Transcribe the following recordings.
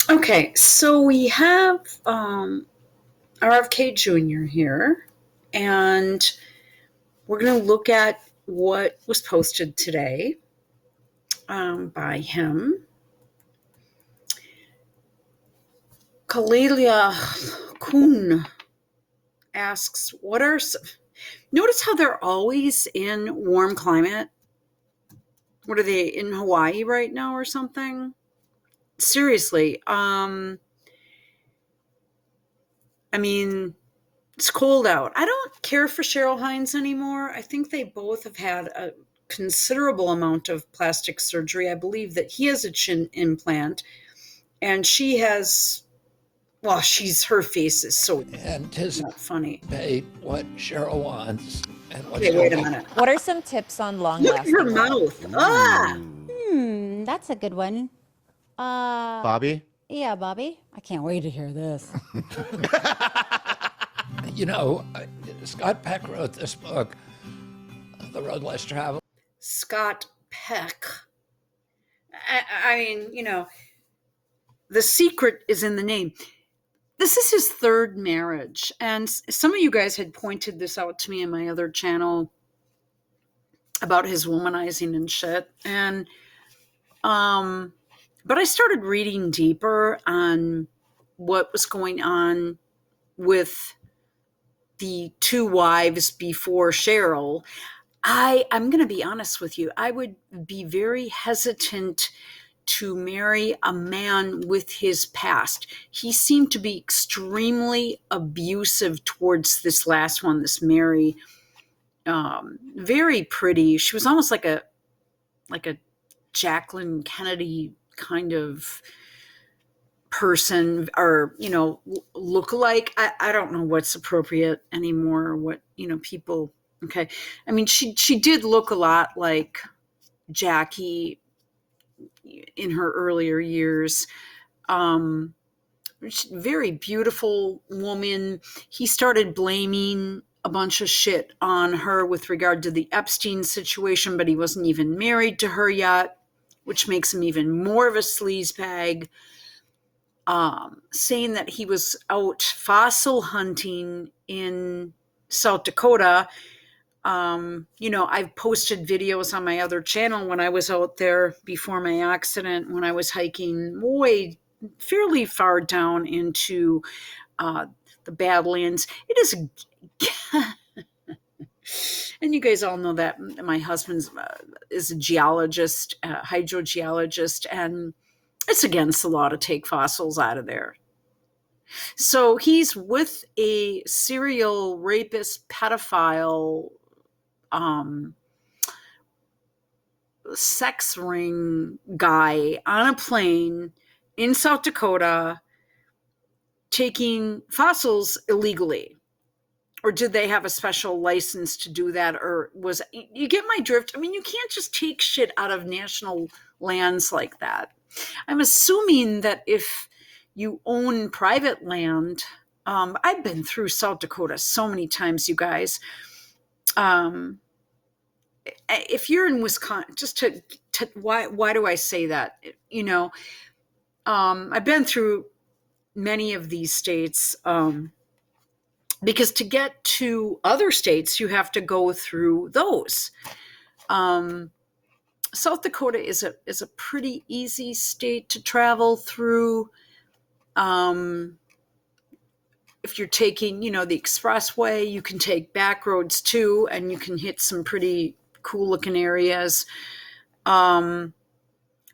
Okay, so we have RFK Jr. here, and we're going to look at what was posted today by him. Kalelia Kuhn asks, notice how they're always in warm climate? What are they, in Hawaii right now or something? Seriously, I mean, it's cold out. I don't care for Cheryl Hines anymore. I think they both have had a considerable amount of plastic surgery. I believe that he has a chin implant and she has, well, her face is so not funny. Anticipate what Cheryl wants and what Okay, she'll wait a want. minute. What are some tips on Look at her long-lasting love? mouth. Ah! That's a good one. Bobby? Yeah, Bobby. I can't wait to hear this. You know, Scott Peck wrote this book, The Road Less Traveled. Scott Peck. I mean, the secret is in the name. This is his third marriage. And some of you guys had pointed this out to me in my other channel about his womanizing and shit. And, but I started reading deeper on what was going on with the two wives before Cheryl. I'm going to be honest with you. I would be very hesitant to marry a man with his past. He seemed to be extremely abusive towards this last one, this Mary. Very pretty. She was almost like a Jacqueline Kennedy kind of person, or look-alike. I don't know what's appropriate anymore, or what people. Okay, I mean she did look a lot like Jackie in her earlier years. Very beautiful woman. He started blaming a bunch of shit on her with regard to the Epstein situation, but he wasn't even married to her yet, which makes him even more of a sleazebag. Saying that he was out fossil hunting in South Dakota. I've posted videos on my other channel when I was out there before my accident, when I was hiking fairly far down into the Badlands. It is and you guys all know that my husband is a geologist, hydrogeologist, and it's against the law to take fossils out of there. So he's with a serial rapist, pedophile, sex ring guy on a plane in South Dakota taking fossils illegally. Or did they have a special license to do that? Or you get my drift? I mean, you can't just take shit out of national lands like that. I'm assuming that if you own private land, I've been through South Dakota so many times, you guys. If you're in Wisconsin, just why do I say that? I've been through many of these states, because to get to other states, you have to go through those. South Dakota is a pretty easy state to travel through. If you're taking, the expressway, you can take back roads too, and you can hit some pretty cool looking areas. But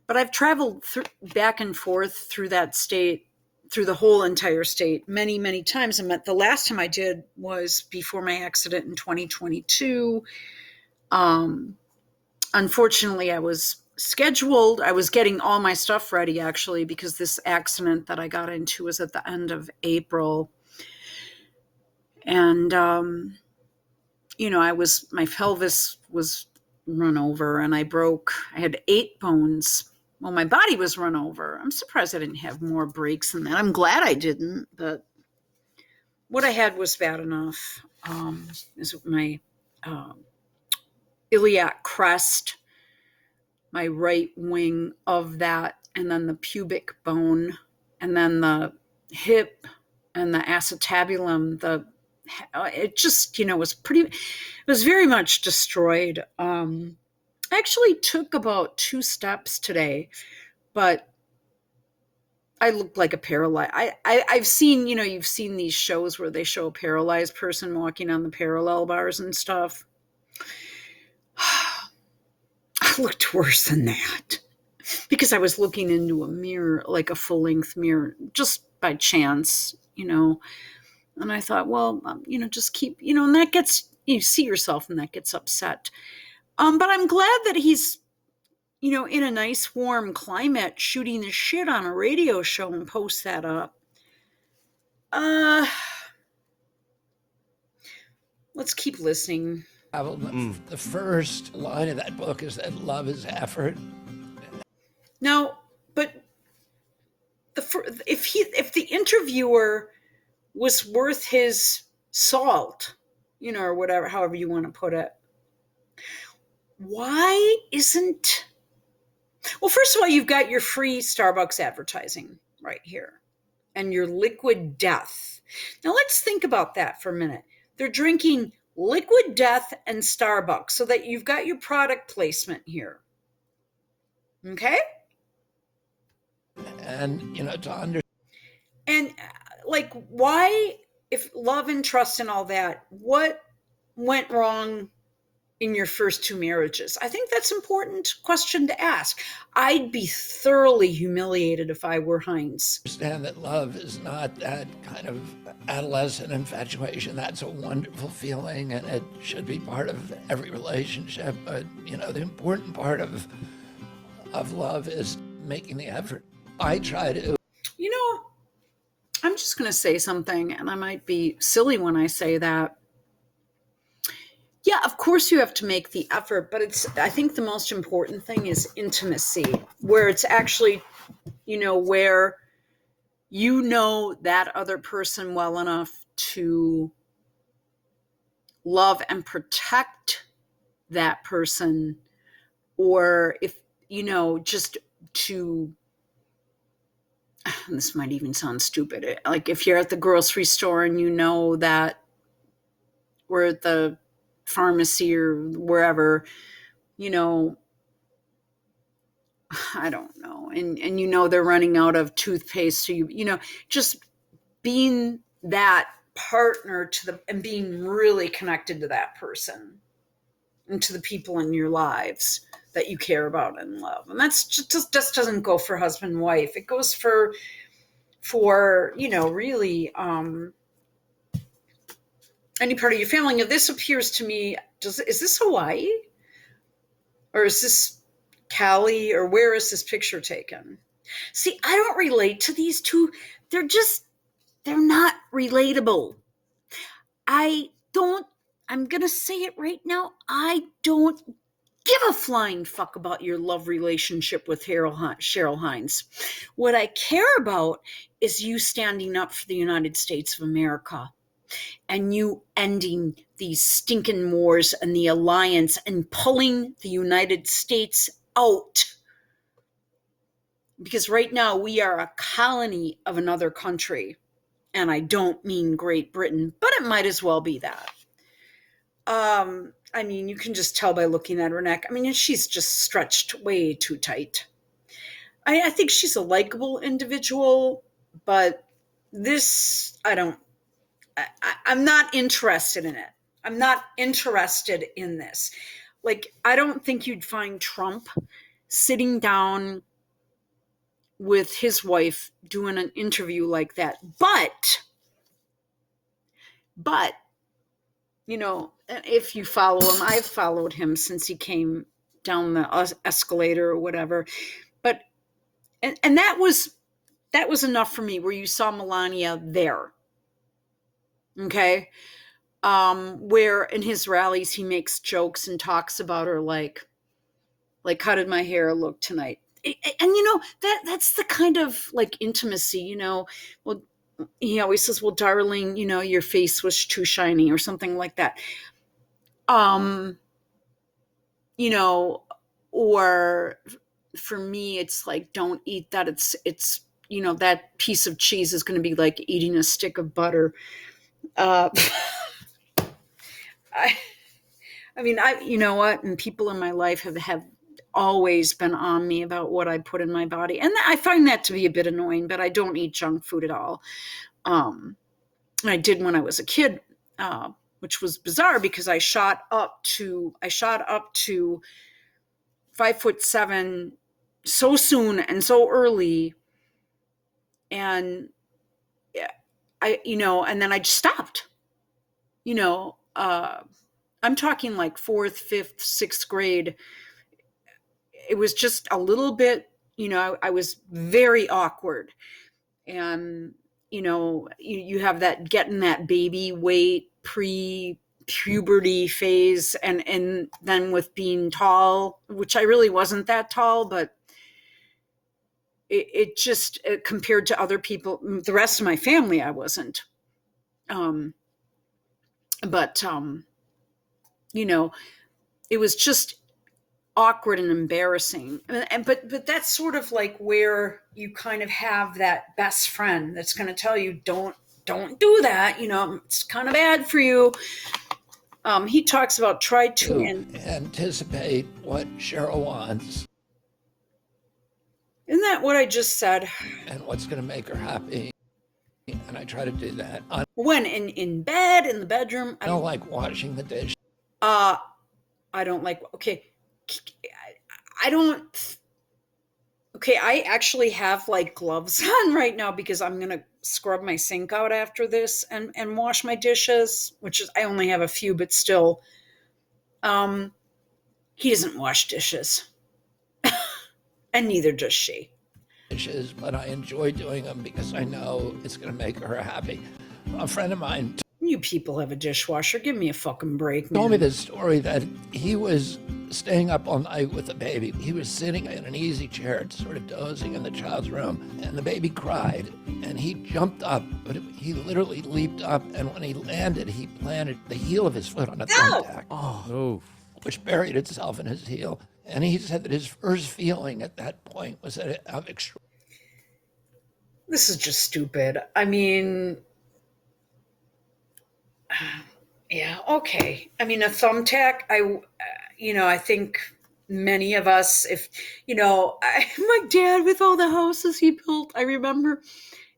I've traveled back and forth through that state, through the whole entire state, many, many times. And the last time I did was before my accident in 2022. Unfortunately, I was scheduled. I was getting all my stuff ready, actually, because this accident that I got into was at the end of April. And, my pelvis was run over and I had 8 bones. Well, my body was run over. I'm surprised I didn't have more breaks than that. I'm glad I didn't, but what I had was bad enough. Is my iliac crest, my right wing of that, and then the pubic bone, and then the hip and the acetabulum, it just, it was very much destroyed. I actually took about 2 steps today, but I looked like a paralyzed. I've seen, you've seen these shows where they show a paralyzed person walking on the parallel bars and stuff. I looked worse than that because I was looking into a mirror, like a full-length mirror, just by chance, and I thought, well, just keep, and that gets, you see yourself and that gets upset. But I'm glad that he's, in a nice warm climate, shooting the shit on a radio show and post that up. Let's keep listening. The first line of that book is that love is effort. Now, but if the interviewer was worth his salt, or whatever, however you want to put it, why isn't... Well, first of all, you've got your free Starbucks advertising right here and your Liquid Death. Now, let's think about that for a minute. They're drinking Liquid Death and Starbucks so that you've got your product placement here. Okay? And, to understand. And, why, if love and trust and all that, what went wrong in your first 2 marriages? I think that's an important question to ask. I'd be thoroughly humiliated if I were Heinz. Understand that love is not that kind of adolescent infatuation. That's a wonderful feeling, and it should be part of every relationship. But, the important part of love is making the effort. I try to. I'm just going to say something, and I might be silly when I say that. Yeah, of course you have to make the effort, but I think the most important thing is intimacy, where it's actually, where that other person well enough to love and protect that person, or if, just to, this might even sound stupid, like if you're at the grocery store and that we're at the pharmacy or wherever, I don't know, and they're running out of toothpaste, so just being that partner and being really connected to that person and to the people in your lives that you care about and love. And that's just doesn't go for husband and wife. It goes for really any part of your family. Now, this appears to me, is this Hawaii? Or is this Cali? Or where is this picture taken? See, I don't relate to these two. They're not relatable. I'm going to say it right now. I don't give a flying fuck about your love relationship with Cheryl Hines. What I care about is you standing up for the United States of America and you ending these stinking wars and the alliance and pulling the United States out. Because right now we are a colony of another country. And I don't mean Great Britain, but it might as well be that. You can just tell by looking at her neck. She's just stretched way too tight. I think she's a likable individual, but this, I'm not interested in it. I'm not interested in this. I don't think you'd find Trump sitting down with his wife doing an interview like that. But, if you follow him, I've followed him since he came down the escalator or whatever. But, and that was enough for me, where you saw Melania there. Okay. Where in his rallies, he makes jokes and talks about her like how did my hair look tonight? And that's the kind of intimacy, well, he always says, well, darling, your face was too shiny or something like that. Or for me, it's don't eat that. It's that piece of cheese is going to be like eating a stick of butter. Uh, I, I mean, you know what? And people in my life have always been on me about what I put in my body. And I find that to be a bit annoying, but I don't eat junk food at all. I did when I was a kid, which was bizarre because I shot up to 5'7" so soon and so early. And and then I just stopped, I'm talking like fourth, fifth, sixth grade. It was just a little bit, I was very awkward. And, you have that getting that baby weight pre-puberty phase. And then with being tall, which I really wasn't that tall, but it just compared to other people, the rest of my family, I wasn't. But it was just awkward and embarrassing. But that's sort of like where you kind of have that best friend that's going to tell you, don't do that. It's kind of bad for you. He talks about try to anticipate what Cheryl wants. Isn't that what I just said? And what's going to make her happy. And I try to do that. When in bed, in the bedroom. I don't like washing the dish. I don't like, okay. I actually have like gloves on right now because I'm going to scrub my sink out after this and wash my dishes, which is, I only have a few, but still, he doesn't wash dishes and neither does she. Dishes, but I enjoy doing them because I know it's going to make her happy. A friend of mine, you people have a dishwasher. Give me a fucking break, man. Told me this story that he was staying up all night with the baby. He was sitting in an easy chair, sort of dozing in the child's room, and the baby cried, and he jumped up, but he literally leaped up, and when he landed, he planted the heel of his foot on a thumbtack, which buried itself in his heel. And he said that his first feeling at that point was that of extreme. This is just stupid. I mean, yeah, okay. I mean, a thumbtack, I think many of us, if, my dad with all the houses he built, I remember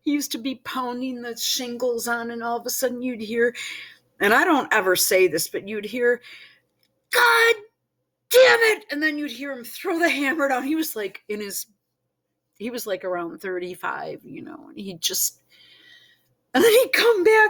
he used to be pounding the shingles on and all of a sudden you'd hear, and I don't ever say this, but you'd hear, God damn it. And then you'd hear him throw the hammer down. He was like around 35, and and then he'd come out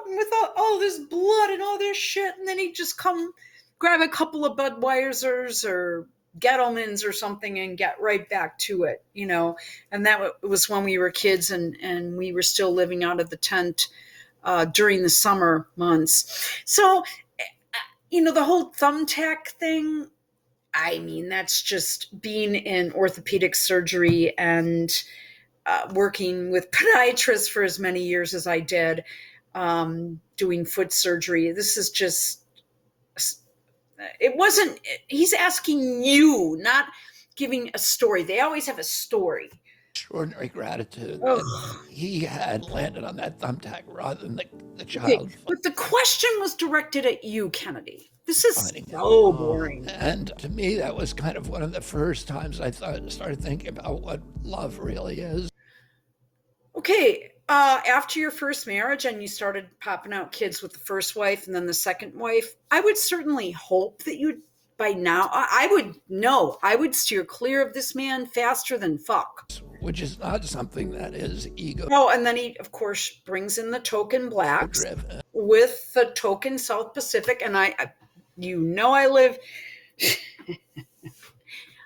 and with all this blood and all this shit. And then he'd just come grab a couple of Budweisers or Gettlemans or something and get right back to it, And that was when we were kids and we were still living out of the tent during the summer months. So, the whole thumbtack thing, I mean, that's just being in orthopedic surgery and working with podiatrists for as many years as I did, doing foot surgery. This is just, he's asking you, not giving a story. They always have a story. Extraordinary gratitude that he had landed on that thumbtack rather than the child. Okay, but the question was directed at you, Kennedy. This is so boring. And to me, that was kind of one of the first times I started thinking about what love really is. Okay, after your first marriage and you started popping out kids with the first wife and then the second wife, I would certainly hope that you'd, by now, I would steer clear of this man faster than fuck. Which is not something that is ego. Oh, and then he, of course, brings in the token blacks with the token South Pacific. And I live,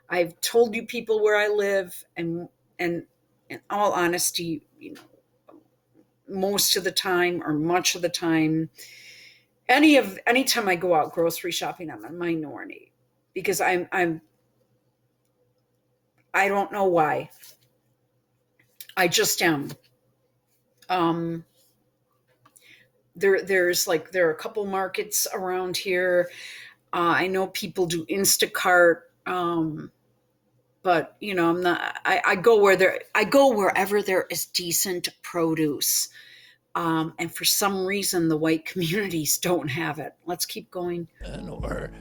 I've told you people where I live. And in all honesty, most of the time or much of the time, anytime I go out grocery shopping, I'm a minority because I don't know why. I just am. There are a couple markets around here. I know people do Instacart. but I'm not. I go wherever there is decent produce. And for some reason, the white communities don't have it. Let's keep going. or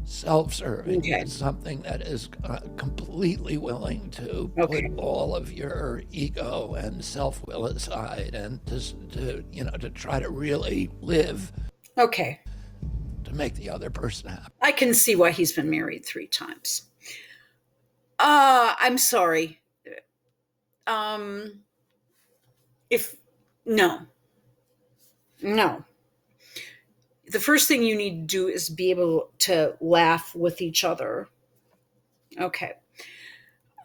self-serving Okay. is something that is completely willing to Okay. put all of your ego and self-will aside and to try to really live Okay. to make the other person happy. I can see why he's been married 3 times. I'm sorry. If no. The first thing you need to do is be able to laugh with each other. Okay.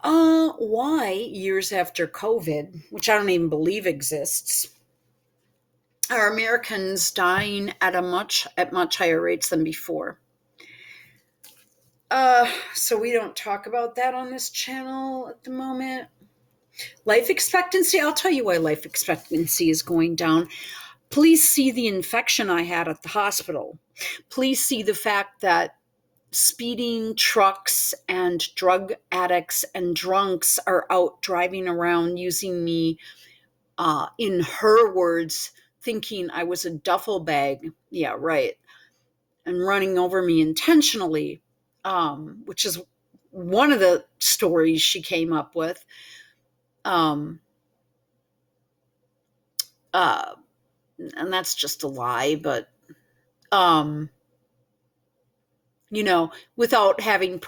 Why years after COVID, which I don't even believe exists, are Americans dying at much higher rates than before? So we don't talk about that on this channel at the moment. Life expectancy, I'll tell you why life expectancy is going down. Please see the infection I had at the hospital. Please see the fact that speeding trucks and drug addicts and drunks are out driving around using me, in her words, thinking I was a duffel bag. Yeah, right. And running over me intentionally, which is one of the stories she came up with. And that's just a lie, but without having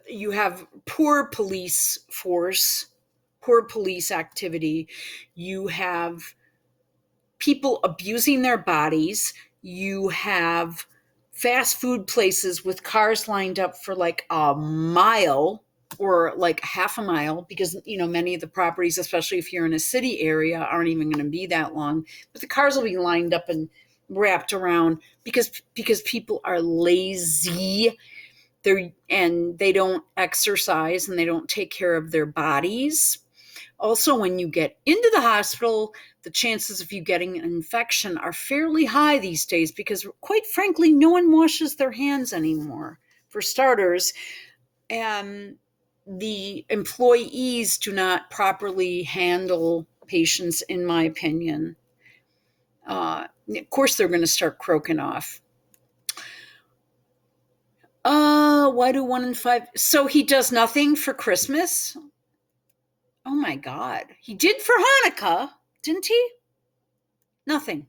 you have poor police force, poor police activity, you have people abusing their bodies, you have fast food places with cars lined up for like a mile or like half a mile, because many of the properties, especially if you're in a city area, aren't even going to be that long, but the cars will be lined up and wrapped around because people are lazy. They don't exercise and they don't take care of their bodies. Also, when you get into the hospital, the chances of you getting an infection are fairly high these days because, quite frankly, no one washes their hands anymore, for starters. And the employees do not properly handle patients, in my opinion. Of course, they're going to start croaking off. Why do 1 in 5? So he does nothing for Christmas? Oh my God. He did for Hanukkah, didn't he? Nothing.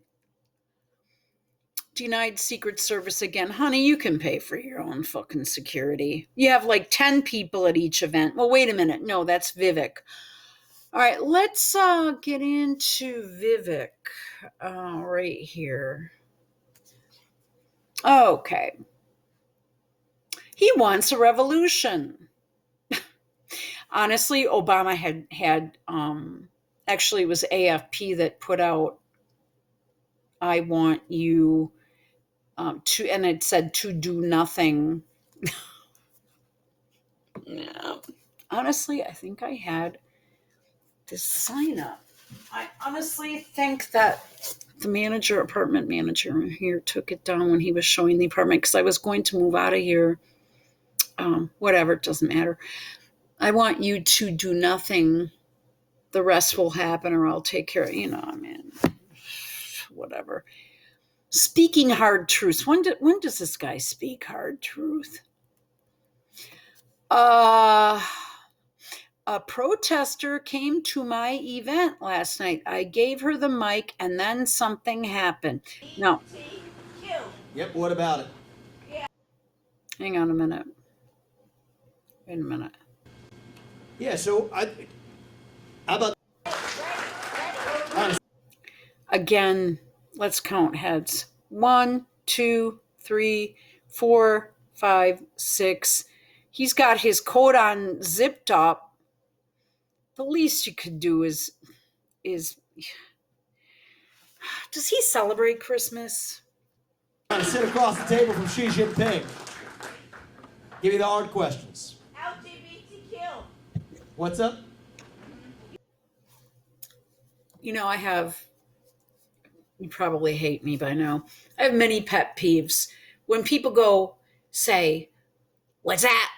Denied Secret Service again. Honey, you can pay for your own fucking security. You have like 10 people at each event. Well, wait a minute. No, that's Vivek. All right, let's get into Vivek right here. Okay. He wants a revolution. Honestly, Obama had actually, it was AFP that put out, I want you to, and it said to do nothing. Yeah. Honestly, I think I had this sign up. I honestly think that the apartment manager here took it down when he was showing the apartment, because I was going to move out of here. Whatever, it doesn't matter. I want you to do nothing. The rest will happen, or I'll take care of, whatever. Speaking hard truths. When does this guy speak hard truth? A protester came to my event last night. I gave her the mic and then something happened. No. Yep, what about it? Hang on a minute. Wait a minute. Yeah, so how about... Again, let's count heads. 1, 2, 3, 4, 5, 6. He's got his coat on zipped up. The least you could do is does he celebrate Christmas? Trying to sit across the table from Xi Jinping. Give me the hard questions. LGBTQ. What's up? You probably hate me by now. I have many pet peeves. When people say, "What's that?"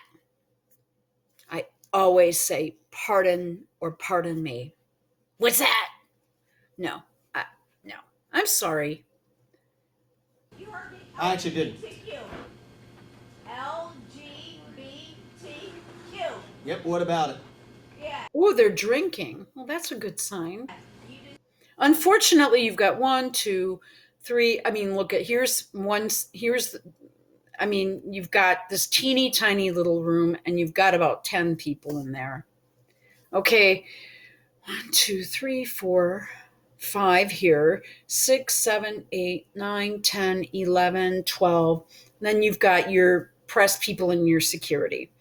always say pardon or pardon me. What's that? No, no. I'm sorry. You heard me. I actually didn't. LGBTQ. LGBTQ. Yep, what about it? Yeah. Oh, they're drinking. Well, that's a good sign. You just Unfortunately, you've got 1, 2, 3. I mean, look at here's one. Here's I mean, you've got this teeny tiny little room and you've got about 10 people in there. Okay. 1, 2, 3, 4, 5 here. 6, 7, 8, 9, 10, 11, 12. Then you've got your press people and your security.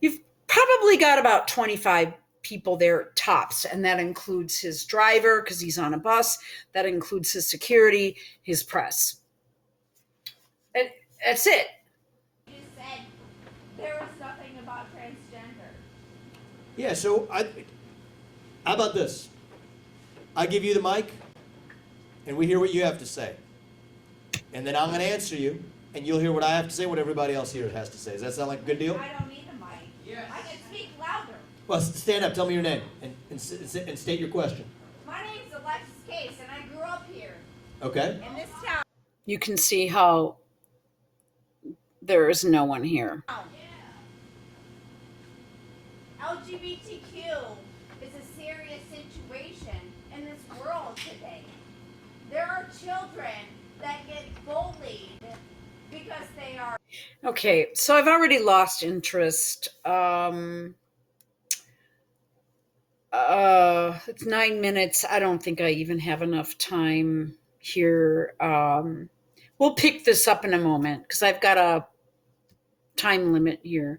You've probably got about 25 people there tops, and that includes his driver because he's on a bus. That includes his security, his press. And that's it. said there was nothing about transgender. Yeah, so how about this? I give you the mic, and we hear what you have to say. And then I'm going to answer you, and you'll hear what I have to say, what everybody else here has to say. Does that sound like a good deal? I don't need a mic. Yes. I can speak louder. Well, stand up, tell me your name, and state your question. My name's Alexis Case, and I grew up here Okay? in this town. You can see how there is no one here. LGBTQ is a serious situation in this world today. There are children that get bullied because they are. Okay, so I've already lost interest. It's 9 minutes. I don't think I even have enough time here. We'll pick this up in a moment because I've got a time limit here.